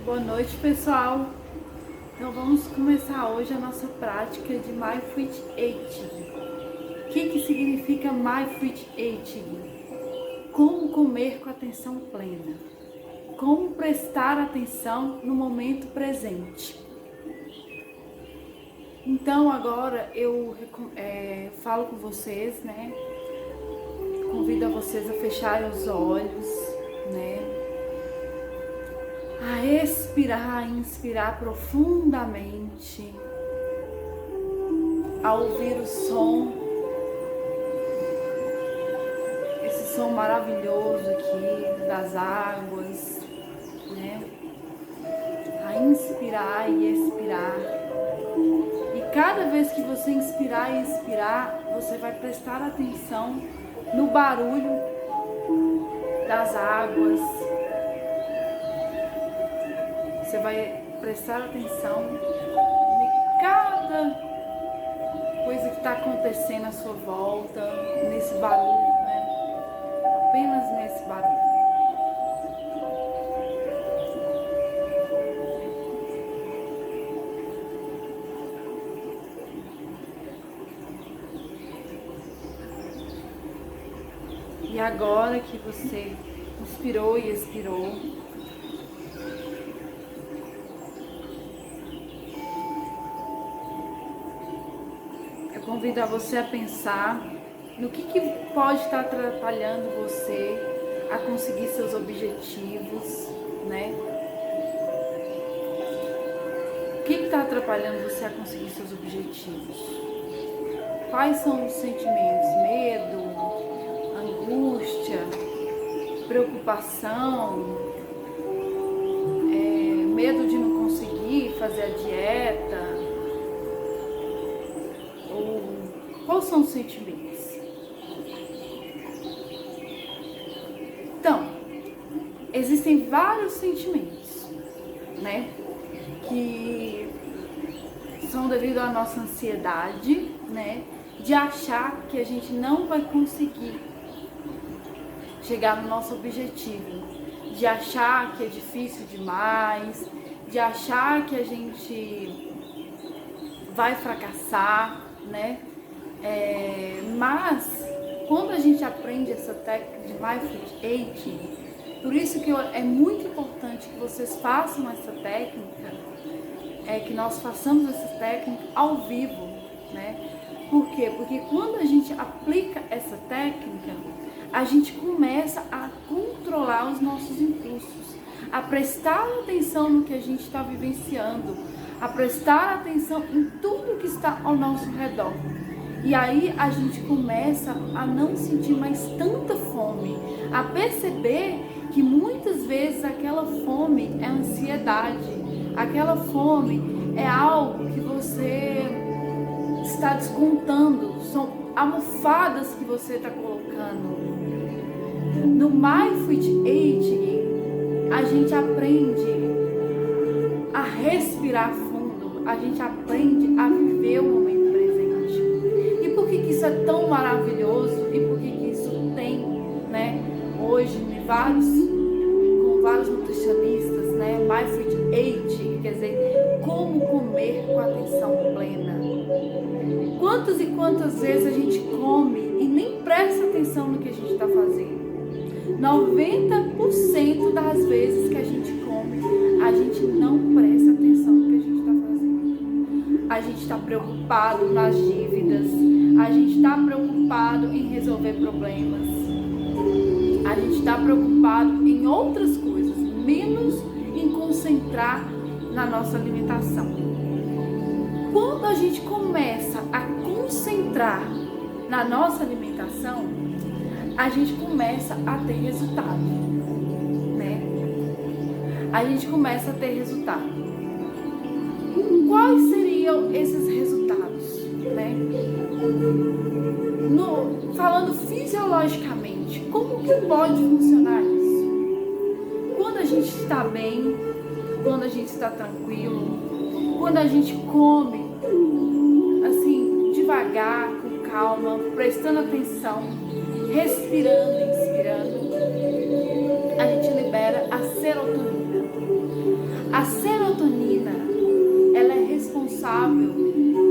Boa noite, pessoal. Então vamos começar hoje a nossa prática de Mindful Eating. O que significa Mindful Eating? Como comer com atenção plena. Como prestar atenção no momento presente. Então agora eu falo com vocês, né? Convido a vocês a fecharem os olhos, né? A expirar, a inspirar profundamente, a ouvir o som, esse som maravilhoso aqui das águas, né? A inspirar e expirar. E cada vez que você inspirar e expirar, você vai prestar atenção no barulho das águas. Você vai prestar atenção em cada coisa que está acontecendo à sua volta, nesse barulho, né? Apenas nesse barulho. E agora que você inspirou e expirou, convido a você a pensar no que pode estar atrapalhando você a conseguir seus objetivos, né? O que está atrapalhando você a conseguir seus objetivos? Quais são os sentimentos? Medo, angústia, preocupação, medo de não conseguir fazer a dieta? Quais são os sentimentos? Então, existem vários sentimentos, né? Que são devido à nossa ansiedade, né? De achar que a gente não vai conseguir chegar no nosso objetivo. De achar que é difícil demais. De achar que a gente vai fracassar, né? Mas quando a gente aprende essa técnica de Mindful Eating, por isso que é muito importante que vocês façam essa técnica, que nós façamos essa técnica ao vivo, né? Por quê? Porque quando a gente aplica essa técnica, a gente começa a controlar os nossos impulsos, a prestar atenção no que a gente está vivenciando, a prestar atenção em tudo que está ao nosso redor. E aí a gente começa a não sentir mais tanta fome, a perceber que muitas vezes aquela fome é ansiedade, aquela fome é algo que você está descontando, são almofadas que você está colocando. No Mindful Eating, a gente aprende a respirar fundo, a gente aprende a viver o momento presente. E por que isso é tão maravilhoso e por que isso tem, né, hoje com vários nutricionistas, né, Mindful Eating, quer dizer, como comer com atenção plena. Quantas e quantas vezes a gente come e nem presta atenção no que a gente está fazendo? 90% das vezes que a gente come, a gente não presta atenção no que a gente está fazendo. A gente está preocupado nas dívidas, a gente está preocupado em resolver problemas, a gente está preocupado em outras coisas, menos em concentrar na nossa alimentação. Quando a gente começa a concentrar na nossa alimentação, a gente começa a ter resultado, né? A gente começa a ter resultado. Quais seriam esses resultados, né? Falando fisiologicamente, como que pode funcionar isso? Quando a gente está bem, quando a gente está tranquilo, quando a gente come, assim, devagar, com calma, prestando atenção, respirando, inspirando, a gente libera a serotonina. A serotonina, ela é responsável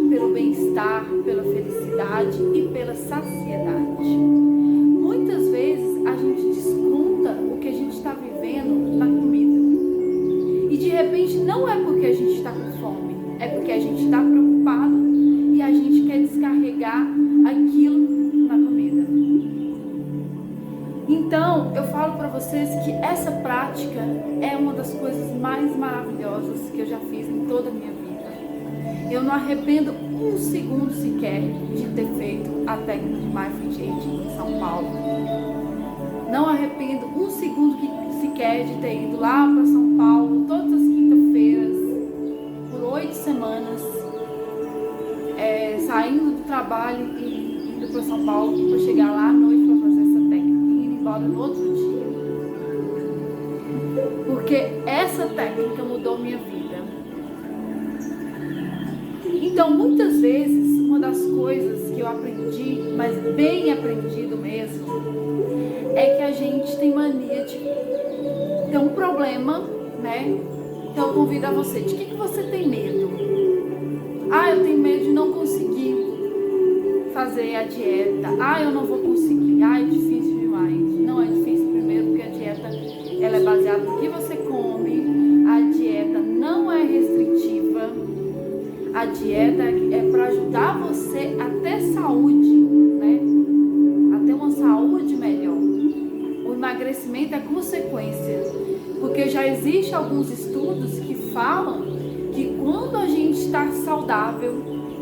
pelo bem-estar, pela felicidade e pela saciedade. Muitas vezes a gente desconta o que a gente está vivendo na comida. E de repente não é porque a gente está com fome, é porque a gente está preocupado e a gente quer descarregar aquilo na comida. Então, eu falo para vocês que essa prática é uma das coisas mais maravilhosas que eu já fiz em toda a minha vida. Eu não arrependo um segundo sequer de ter feito a técnica de Mindful Eating em São Paulo. Não arrependo um segundo sequer de ter ido lá para São Paulo todas as quinta-feiras por 8 semanas, saindo do trabalho e indo para São Paulo para chegar lá à noite para fazer essa técnica e ir embora no outro dia. Porque essa técnica mudou minha vida. Então, muitas vezes, uma das coisas que eu aprendi, mas bem aprendido mesmo, é que a gente tem mania de ter um problema, né? Então, eu convido a você, de que você tem medo? Ah, eu tenho medo de não conseguir fazer a dieta. Ah, eu não vou conseguir. Ah, é difícil demais. Não é difícil, primeiro, porque a dieta ela é baseada no que você come. A dieta não é restritiva. A dieta é para ajudar você a ter saúde, né? A ter uma saúde melhor. O emagrecimento é consequência. Porque já existem alguns estudos que falam que quando a gente está saudável,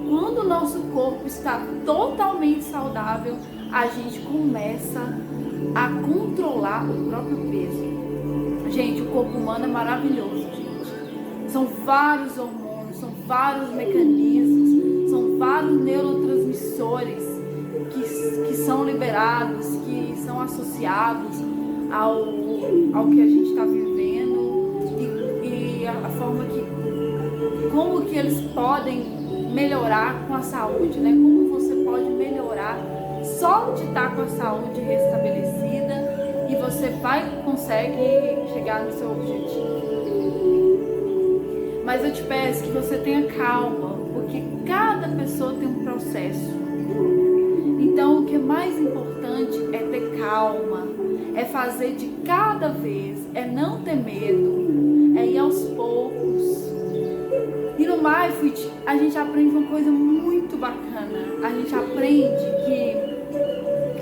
quando o nosso corpo está totalmente saudável, a gente começa a controlar o próprio peso. Gente, o corpo humano é maravilhoso, gente. São vários hormônios, são vários mecanismos, são vários neurotransmissores que são liberados, que são associados ao que a gente está vivendo e a forma como que eles podem melhorar com a saúde, né? Como você pode melhorar só de estar com a saúde restabelecida e você consegue chegar no seu objetivo. Mas eu te peço que você tenha calma, porque cada pessoa tem um processo. Então, o que é mais importante é ter calma, é fazer de cada vez, é não ter medo, é ir aos poucos. E no Mindful, a gente aprende uma coisa muito bacana. A gente aprende que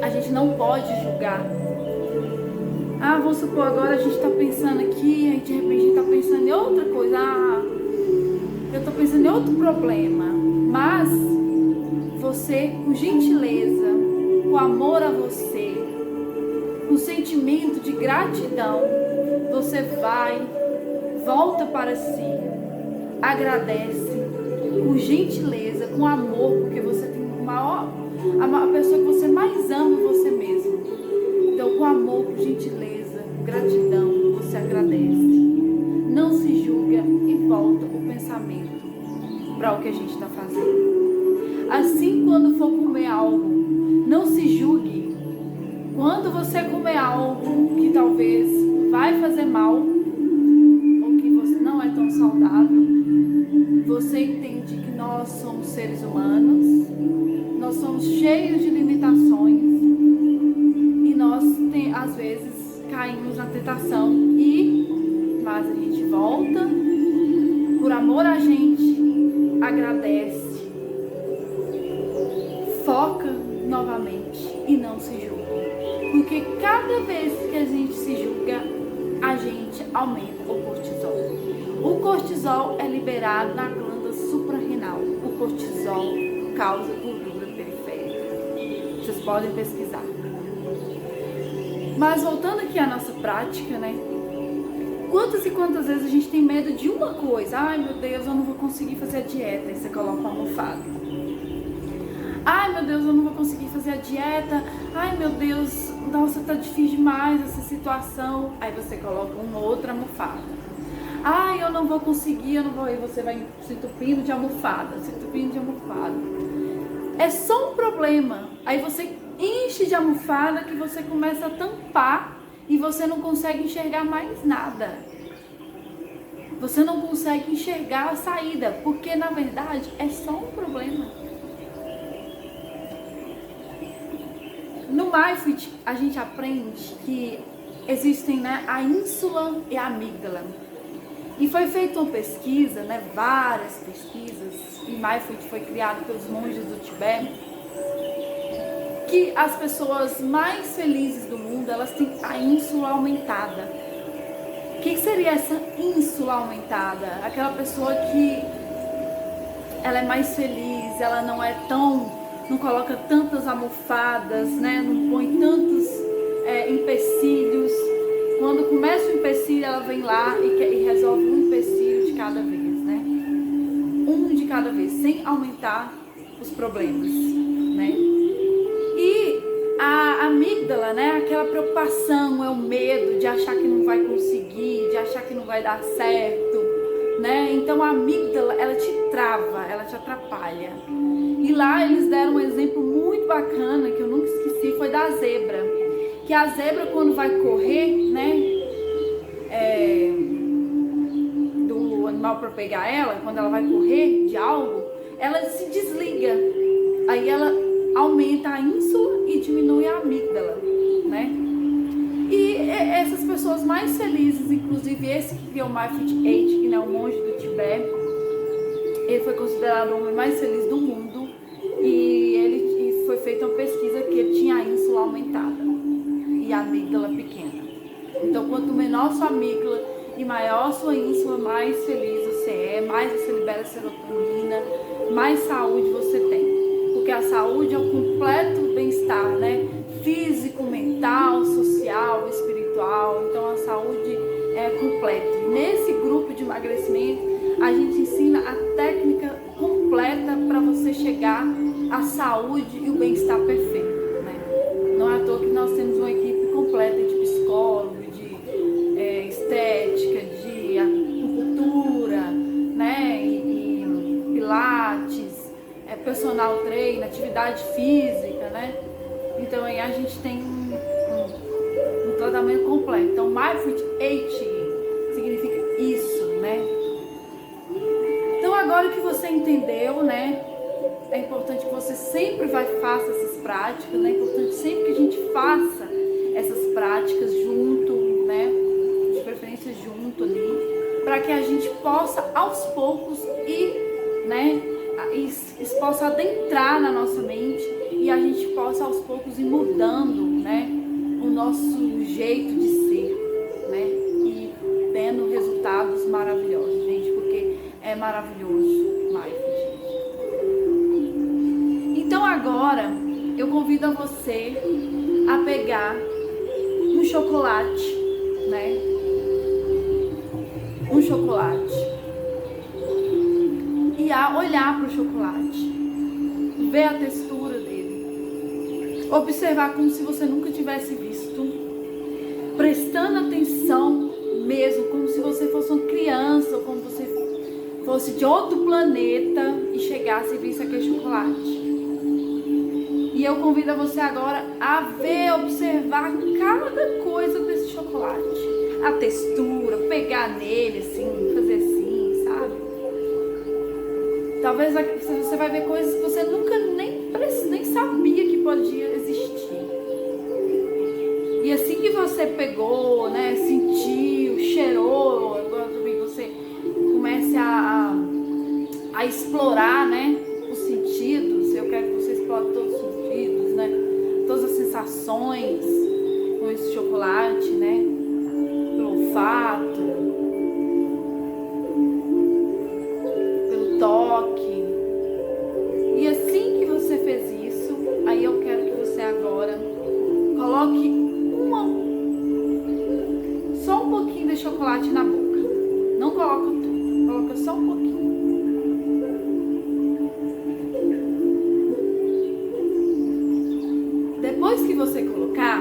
a gente não pode julgar. Ah, vamos supor, agora a gente está pensando aqui, aí de repente a gente está pensando em outra coisa. Ah, eu estou pensando em outro problema. Mas você, com gentileza, com amor a você, com sentimento de gratidão, você volta para si, agradece, com gentileza, com amor, porque você tem a pessoa que você mais ama é você mesmo. Então, com amor, com gentileza, com gratidão, você agradece. Não se julga e volta o pensamento para o que a gente está fazendo. Assim, quando for comer algo, não se julgue. Quando você comer algo que talvez vai fazer mal, ou que você não é tão saudável, você entende que nós somos seres humanos, nós somos cheios de limitações e nós às vezes caímos na tentação, mas a gente volta, por amor a gente, agradece, foca novamente e não se julga. Porque cada vez que a gente se julga, a gente aumenta o cortisol. O cortisol é liberado na glândula suprarrenal. O cortisol causa gordura periférica. Vocês podem pesquisar. Mas voltando aqui à nossa prática, né? Quantas e quantas vezes a gente tem medo de uma coisa? Ai, meu Deus, eu não vou conseguir fazer a dieta. Aí você coloca uma almofada. Ai, meu Deus, eu não vou conseguir fazer a dieta. Ai, meu Deus, nossa, tá difícil demais essa situação. Aí você coloca uma outra almofada. Ai, eu não vou conseguir, eu não vou. Aí você vai se entupindo de almofada, se entupindo de almofada. É só um problema. Aí você enche de almofada que você começa a tampar e você não consegue enxergar mais nada. Você não consegue enxergar a saída, porque na verdade é só um problema. No Mindfulness a gente aprende que existem, né, a ínsula e a amígdala. E foi feita uma pesquisa, né, várias pesquisas, e Mindfulness foi criado pelos monges do Tibete, que as pessoas mais felizes do mundo, elas têm a ínsula aumentada. O que seria essa ínsula aumentada? Aquela pessoa que ela é mais feliz, ela não coloca tantas almofadas, né? Não põe tantos empecilhos. Quando começa o empecilho, ela vem lá e resolve um empecilho de cada vez, né? Um de cada vez, sem aumentar os problemas, né? E a amígdala, né? Aquela preocupação, é o medo de achar que não vai conseguir, de achar que não vai dar certo, né? Então a amígdala, ela te trava, ela te atrapalha. E lá eles deram um exemplo muito bacana, que eu nunca esqueci, foi da zebra. Que a zebra, quando vai correr, né? Do animal para pegar ela, quando ela vai correr de algo, ela se desliga. Aí ela aumenta a ínsula e diminui a amígdala, né? E essas pessoas mais felizes, inclusive esse que criou o Mindfulness 8, que é um monge do Tibete, ele foi considerado o homem mais feliz do mundo e foi feita uma pesquisa que ele tinha a ínsula aumentada e a amígdala pequena. Então, quanto menor sua amígdala e maior sua ínsula, mais feliz você é, mais você libera serotonina, mais saúde você tem. Porque a saúde é o completo bem-estar, né? Físico, mental, social, espiritual. Então a saúde é completa. Nesse grupo de emagrecimento, a gente ensina a técnica completa para você chegar à saúde e o bem-estar perfeito, né? Não é à toa que nós temos uma equipe completa de psicólogo, de estética, de acupuntura, né? E pilates, personal treino, atividade física, né? Então aí a gente tem um tratamento completo. Então Mindfulness 8 significa isso, né? Então agora que você entendeu, né? É importante que você sempre faça essas práticas, né? É importante sempre que a gente faça essas práticas junto, né? De preferência junto ali, para que a gente possa aos poucos ir, né? Isso possa adentrar na nossa mente e a gente possa aos poucos ir mudando, né, o nosso jeito de ser, né, e tendo resultados maravilhosos, gente, porque é maravilhoso, gente. Então agora eu convido a você a pegar um chocolate, né, um chocolate. E a olhar para o chocolate, ver a textura dele, observar como se você nunca tivesse visto, prestando atenção mesmo, como se você fosse uma criança, ou como você fosse de outro planeta e chegasse e visse aquele chocolate. E eu convido você agora a ver, observar cada coisa desse chocolate, a textura, pegar nele assim, fazer assim, sabe? Talvez você vai ver coisas que você nunca nem sabia que podia existir. E assim que você pegou, né, sentiu, cheirou, agora também você comece a explorar, né, os sentidos. Eu quero que você explore todos os sentidos, né, todas as sensações com esse chocolate, né, pelo olfato, toque. E assim que você fez isso, aí eu quero que você agora coloque só um pouquinho de chocolate na boca. Não coloca tudo, coloca só um pouquinho. Depois que você colocar,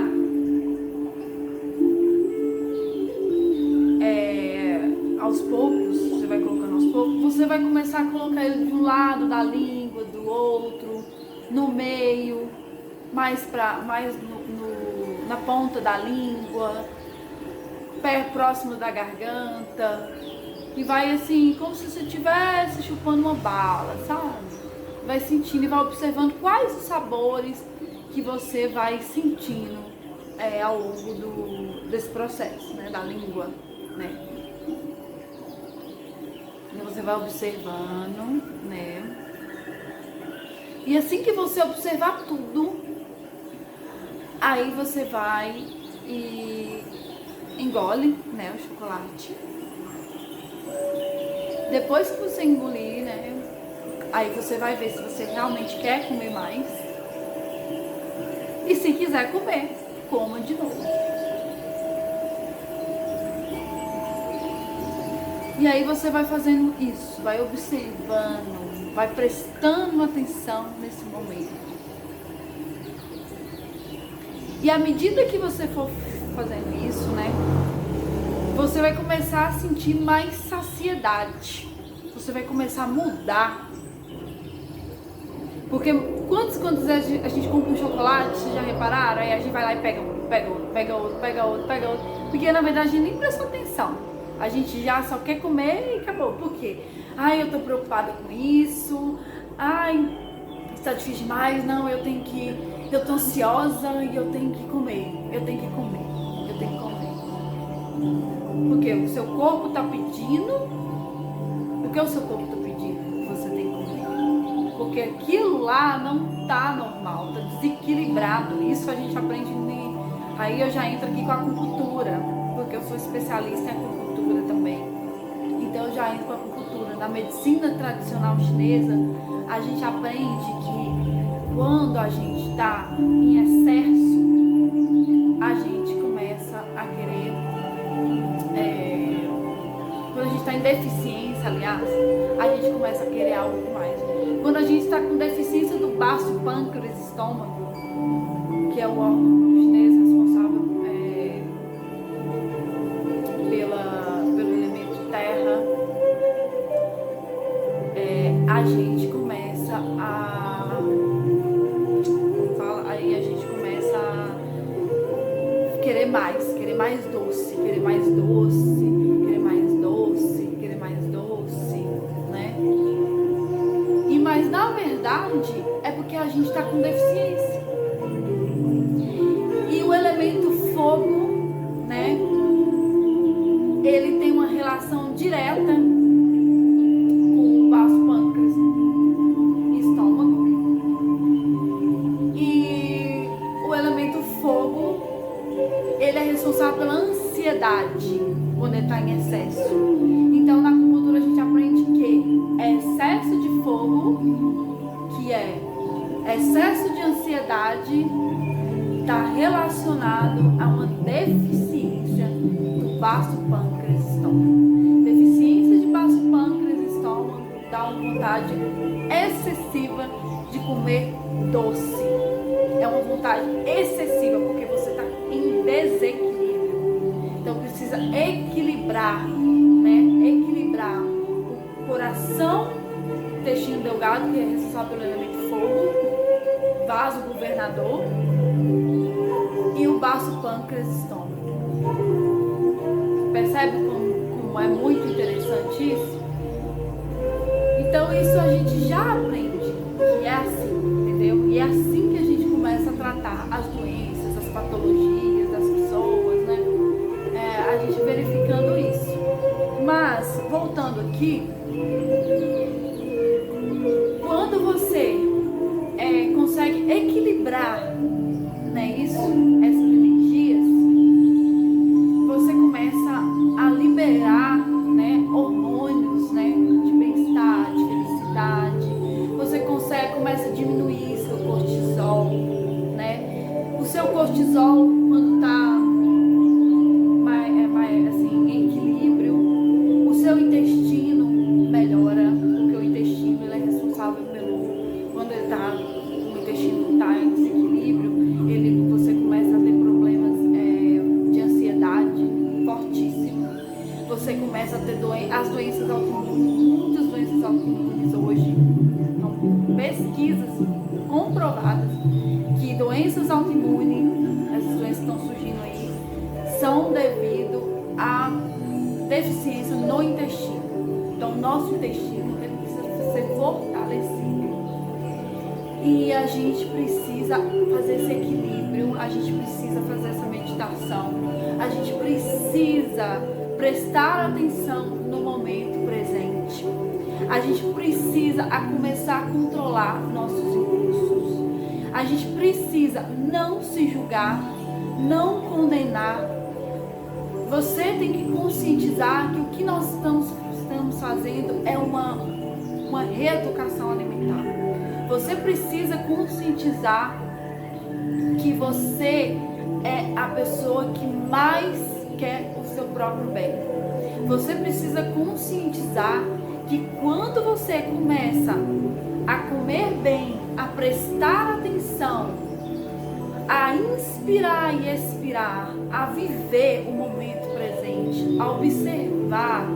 aos poucos, você vai colocando aos poucos, você vai começar a colocar ele de um lado da língua, do outro, no meio, mais na ponta da língua, próximo da garganta, e vai assim, como se você estivesse chupando uma bala, sabe? Vai sentindo e vai observando quais os sabores que você vai sentindo ao longo desse processo, né, da língua, né? E você vai observando, né? E assim que você observar tudo, aí você vai e engole, né, o chocolate. Depois que você engolir, né, aí você vai ver se você realmente quer comer mais. E se quiser comer, coma de novo. E aí você vai fazendo isso, vai observando, vai prestando atenção nesse momento. E à medida que você for fazendo isso, né, você vai começar a sentir mais saciedade. Você vai começar a mudar. Porque quantas vezes a gente compra um chocolate, vocês já repararam? Aí a gente vai lá e pega um, pega outro, pega outro, pega outro, pega outro. Porque na verdade a gente nem prestou atenção. A gente já só quer comer e acabou. Por quê? Ai, eu tô preocupada com isso. Ai, está difícil demais. Não, eu tô ansiosa e eu tenho que comer. Eu tenho que comer. Eu tenho que comer. Porque o seu corpo tá pedindo. O que o seu corpo tá pedindo? Você tem que comer. Porque aquilo lá não tá normal, tá desequilibrado. Isso a gente aprende. Aí eu já entro aqui com a acupuntura, porque eu sou especialista em acupuntura também. Então eu já entro com a acupuntura. Na medicina tradicional chinesa, a gente aprende que quando a gente está em excesso, a gente começa a querer, quando a gente está em deficiência, aliás, a gente começa a querer algo mais. Quando a gente está com deficiência do baço, pâncreas, estômago, que é o órgão chinês responsável pelo elemento terra, a gente começa aí a gente começa a querer mais doce, querer mais doce, querer mais doce, querer mais doce, né? E mas na verdade é porque a gente está com deficiência. E o elemento fogo, né? Ele tem uma relação direta com o baço, pâncreas e estômago. E o elemento fogo, ele é responsável pela ansiedade quando ele está em excesso. Então na acupuntura a gente aprende que excesso de fogo, que é excesso de ansiedade, está relacionado a uma deficiência do baço, pâncreas e estômago. Deficiência de baço, pâncreas e estômago dá uma vontade excessiva de comer doce. É uma vontade excessiva porque você está em desequilíbrio. Então precisa equilibrar, né? Equilibrar o coração, intestino delgado, que é responsável pelo elemento fogo, vaso governador, e o baço, pâncreas e estômago. Percebe como é muito interessante isso? Então isso a gente já aprende, que é assim, entendeu? E é assim que a gente começa a tratar as doenças, as patologias das pessoas, né? A gente verificando isso. Mas, voltando aqui, quando você consegue equilibrar, né, essas energias, você começa a liberar, né, hormônios, né, de bem-estar, de felicidade. Você começa a diminuir seu cortisol, né? O seu cortisol, quando está mais assim, em equilíbrio, o seu intestino melhora, porque o intestino ele é responsável quando o intestino está em desequilíbrio, você começa a ter problemas de ansiedade fortíssimos. Você começa a ter as doenças autoimunes, muitas doenças autoimunes hoje. Então, pesquisas comprovadas que doenças autoimunes, essas doenças que estão surgindo aí, são devido à deficiência no intestino. intestino. Então, nosso intestino ele precisa ser fortalecido. E a gente precisa fazer esse equilíbrio, a gente precisa fazer essa meditação, a gente precisa prestar atenção no momento presente. A gente precisa começar a controlar nossos impulsos. A gente precisa não se julgar, não condenar. Você tem que conscientizar que o que nós estamos fazendo é uma reeducação alimentar. Você precisa conscientizar que você é a pessoa que mais quer o seu próprio bem. Você precisa conscientizar que quando você começa a comer bem, a prestar atenção, a inspirar e expirar, a viver o momento presente, a observar,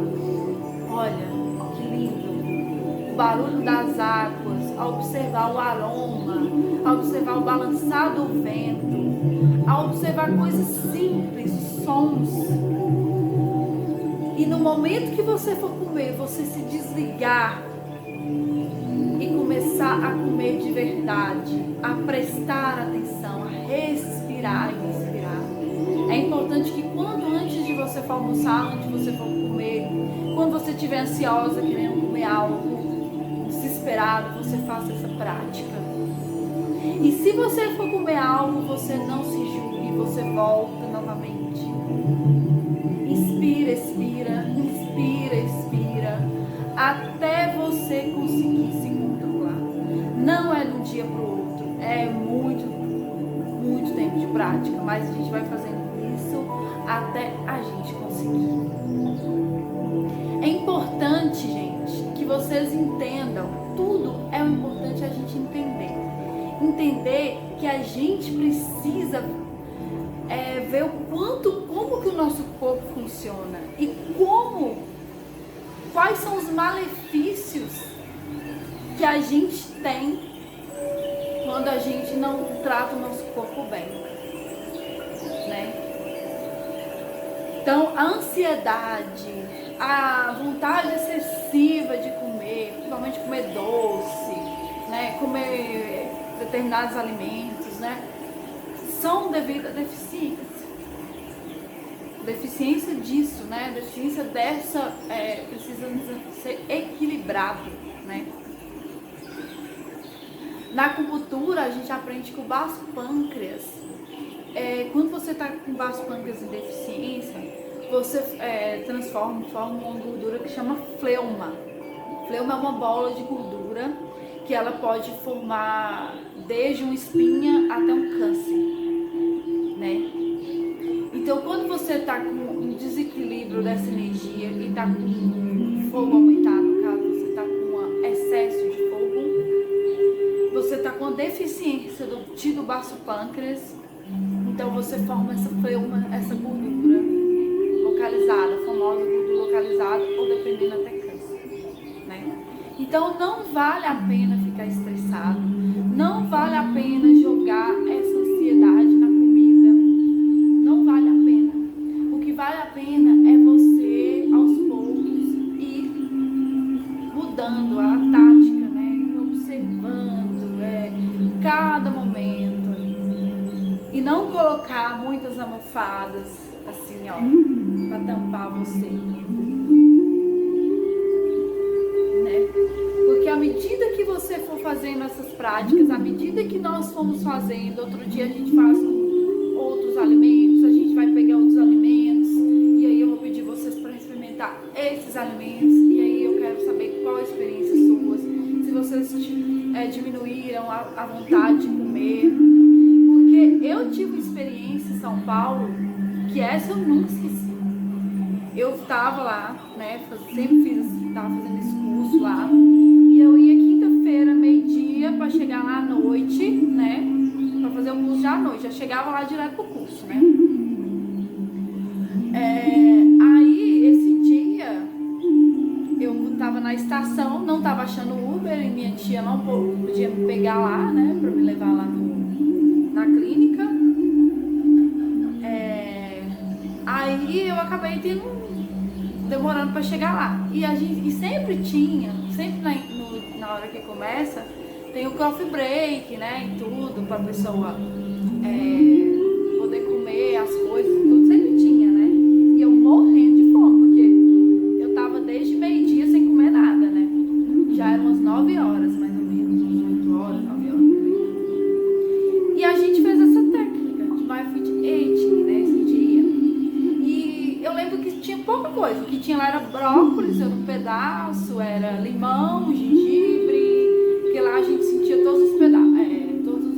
olha que lindo, o barulho das águas, a observar o aroma, a observar o balançar do vento, a observar coisas simples, sons. E no momento que você for comer, você se desligar e começar a comer de verdade, a prestar atenção, a respirar e respirar. É importante que antes de você for almoçar, antes de você for comer, quando você estiver ansiosa, querendo comer algo, desesperado, você faça essa prática. E se você for comer algo, você não se julgue, você volta novamente. Inspira, expira, inspira, expira, até você conseguir se controlar. Não é de um dia para o outro, é muito tempo de prática, mas a gente vai fazendo isso até a gente conseguir. É importante, gente, que vocês entendam, tudo é importante a gente entender. Entender que a gente precisa ver como que o nosso corpo funciona e quais são os malefícios que a gente tem quando a gente não trata o nosso corpo bem, né? Então, a ansiedade, a vontade excessiva de comer, principalmente comer doce, né? Comer determinados alimentos, né? São devido à deficiência. Deficiência disso, né? Deficiência dessa precisa ser equilibrado, né? Na acupuntura a gente aprende que o baço pâncreas, quando você está com o baço pâncreas em deficiência, você forma uma gordura que chama fleuma. Fleuma é uma bola de gordura que ela pode formar desde uma espinha até um câncer, né? Então, quando você está com um desequilíbrio dessa energia e está com fogo aumentado, no caso, você está com um excesso de fogo, você está com a deficiência do baço pâncreas, então você forma essa fleuma, essa gordura localizada, a famosa gordura localizada, ou dependendo até câncer, né? Então, não vale a pena ficar estressado, não vale a pena jogar essa ansiedade na comida, não vale a pena. O que vale a pena é você, aos poucos, ir mudando a tática, né? Observando cada momento e não colocar muitas almofadas assim, ó, pra tampar você. Porque à medida que você for fazendo essas práticas, à medida que nós formos fazendo, outro dia a gente faz com outros alimentos, a gente vai pegar outros alimentos, e aí eu vou pedir vocês para experimentar esses alimentos, e aí eu quero saber qual a experiência sua, se vocês diminuíram a vontade de comer, porque eu tive uma experiência em São Paulo, que essa eu nunca esqueci. Eu estava lá, né, estava fazendo esse curso lá, e eu ia quinta-feira, meio-dia, para chegar lá à noite, né, para fazer o curso já à noite, já chegava lá direto pro curso, né. Aí, esse dia, eu estava na estação, não estava achando Uber, e minha tia não podia me pegar lá, né, para me levar lá na clínica. Aí eu acabei tendo demorando para chegar lá. E sempre tinha, sempre na hora que começa, tem o coffee break, né, e tudo, pra pessoa poder comer as coisas, tudo sempre tinha, né? E eu morrendo de fome, porque eu tava desde meio-dia sem comer nada, né? Já eram umas 9 horas, mais ou menos, umas 8 horas, 9 horas. E a gente fez essa técnica de mindful eating, né, esse dia. E eu lembro que tinha pouca coisa. O que tinha lá era brócolis, era um pedaço, era limão, gengibre, porque lá a gente sentia todos os pedaços, todos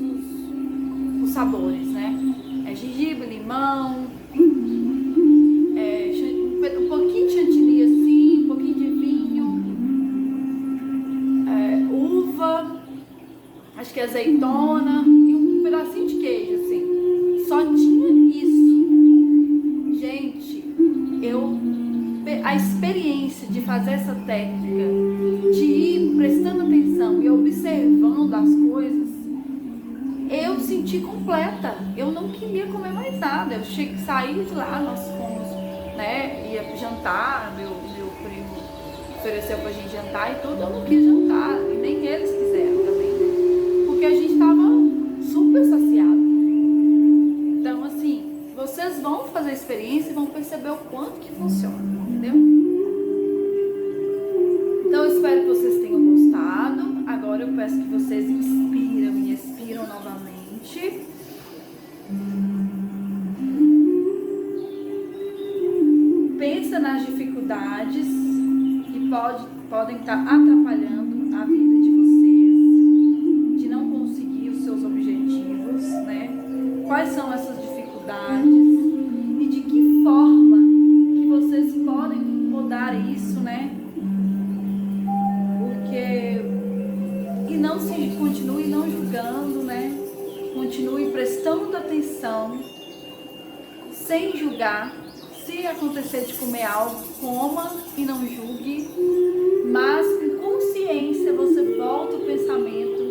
os sabores, né? Gengibre, limão, um pouquinho de chantilly assim, um pouquinho de vinho, uva, acho que azeitona e um pedacinho de queijo, assim. Só tinha isso. Gente, a experiência de fazer essa técnica, de ir prestando atenção e observando as coisas, eu senti completa. Eu não queria comer mais nada. Eu saí de lá, nós fomos, né, ia jantar, meu primo ofereceu pra gente jantar e tudo, eu não quis jantar, e nem eles quiseram também, né? Porque a gente tava super saciado. Então, assim, vocês vão fazer a experiência e vão perceber o quanto que funciona, entendeu? Então, eu espero que vocês tenham gostado. Agora eu peço que vocês inspiram e expiram novamente. Pensa nas dificuldades que podem estar atrapalhando a vida de vocês, de não conseguir os seus objetivos, né? Quais são essas dificuldades e de que forma que vocês podem mudar isso, né? E não continue não julgando, né? Continue prestando atenção, sem julgar. Se acontecer de comer algo, coma e não julgue, mas com consciência você volta o pensamento